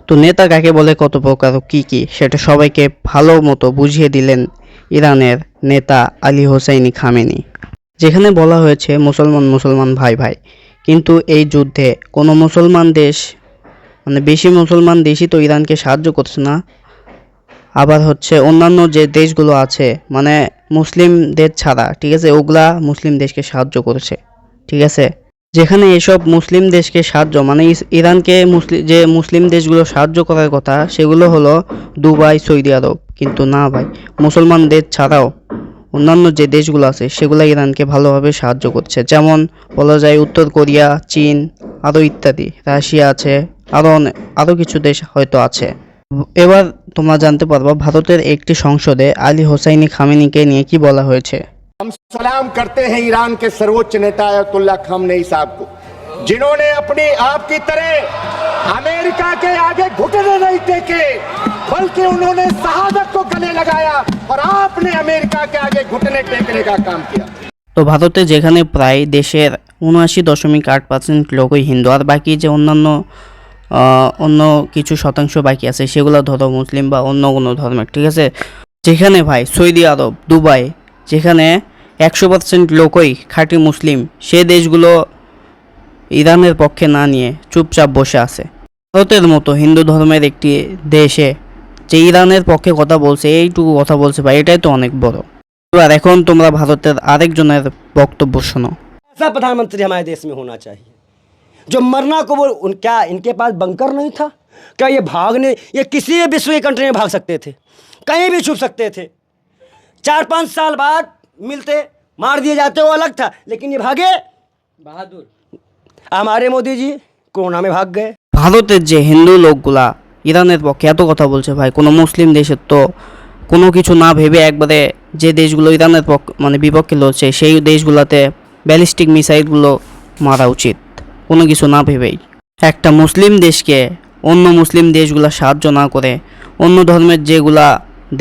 তো নেতা কাকে বলে, কত প্রকার, কি কি সেটা সবাইকে ভালো মতো বুঝিয়ে দিলেন ইরানের নেতা আলী হোসাইনি খামেনি। যেখানে বলা হয়েছে মুসলমান মুসলমান ভাই ভাই, কিন্তু এই যুদ্ধে কোনো মুসলমান দেশ, মানে বেশি মুসলমান দেশই তো ইরানকে সাহায্য করছে না। আবার হচ্ছে অন্যান্য যে দেশগুলো আছে, মানে মুসলিমদের ছাড়া, ঠিক আছে, ওগুলা মুসলিম দেশকে সাহায্য করেছে, ঠিক আছে। যেখানে এসব মুসলিম দেশকে সাহায্য, মানে ইরানকে যে মুসলিম দেশগুলো সাহায্য করার কথা সেগুলো হলো দুবাই, সৌদি আরব, কিন্তু না ভাই, মুসলমানদের ছাড়াও অন্যান্য যে দেশগুলো আছে সেগুলো ইরানকে ভালোভাবে সাহায্য করছে। যেমন বলা যায় উত্তর কোরিয়া, চীন, আরও ইত্যাদি, রাশিয়া আছে, আরও কিছু দেশ হয়তো আছে। এবার তোমরা জানতে পারবা ভারতের একটি সংসদে আলী হোসাইনি খামেনিকে নিয়ে কি বলা হয়েছে। हम सलाम करते हैं ईरान के सर्वोच्च नेता अयतुल्ला खामनेई साहब को, जिन्होंने अपनी आप की तरह अमेरिका के आगे घुटने नहीं टेके, बल्कि उन्होंने शहादत को गले लगाया और आपने अमेरिका के आगे घुटने टेकने का काम किया। তো ভারতে যেখানে প্রায় দেশের ৭৯.৮% লোকই হিন্দু, আর বাকি যে অন্য কিছু শতাংশ বাকি আছে সেগুলো ধরো মুসলিম বা অন্য কোনো ধর্মের, ঠিক আছে। যেখানে ভাই সৌদি আরব, দুবাই, যেখানে ১০০% লোকই খাঁটি মুসলিম, সে দেশগুলো ইরানের পক্ষে না নিয়ে চুপচাপ বসে আছে। ভারতের মতো হিন্দু ধর্মের একটি দেশে যে ইরানের পক্ষে কথা বলছে, এইটুকু কথা বলছে ভাই, এটাই তো অনেক বড়। এবার এখন তোমরা ভারতের আরেকজনের বক্তব্য শোনো। ऐसा प्रधानमंत्री हमारे देश में होना चाहिए जो मरना को वो क्या इनके पास बंकर नहीं था क्या? ये किसी भी विश्व की कंट्री में भाग सकते थे, कहीं भी छुप सकते थे। 4-5 साल बाद मिलते, मार दिए जाते, वो अलग था, लेकिन ये भागे बहादुर। हमारे मोदी जी कोरोना में भाग गए। ভারতের যে হিন্দু লোকগুলা ইরানের পক্ষে এত কথা বলছে ভাই, কোনো মুসলিম দেশের তো কোনো কিছু না ভেবে একবারে যে দেশগুলো ইরানের মানে বিপক্ষে লড়ছে সেই দেশগুলোতে ব্যালিস্টিক মিসাইলগুলো মারা উচিত, কোনো কিছু না ভেবেই। একটা মুসলিম দেশকে অন্য মুসলিম দেশগুলো সাহায্য না করে অন্য ধর্মের যেগুলা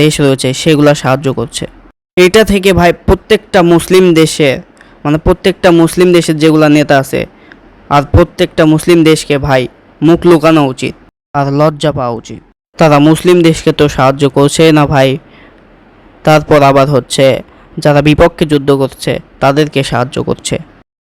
দেশ রয়েছে সেগুলা সাহায্য করছে। এটা থেকে ভাই প্রত্যেকটা মুসলিম দেশের যেগুলা নেতা আছে, আর প্রত্যেকটা মুসলিম দেশকে ভাই মুখ লুকানো উচিত আর লজ্জা পাওয়া উচিত। তারা মুসলিম দেশকে তো সাহায্য করছে না ভাই, তারপর আবার হচ্ছে যারা বিপক্ষে যুদ্ধ করছে তাদেরকে সাহায্য করছে।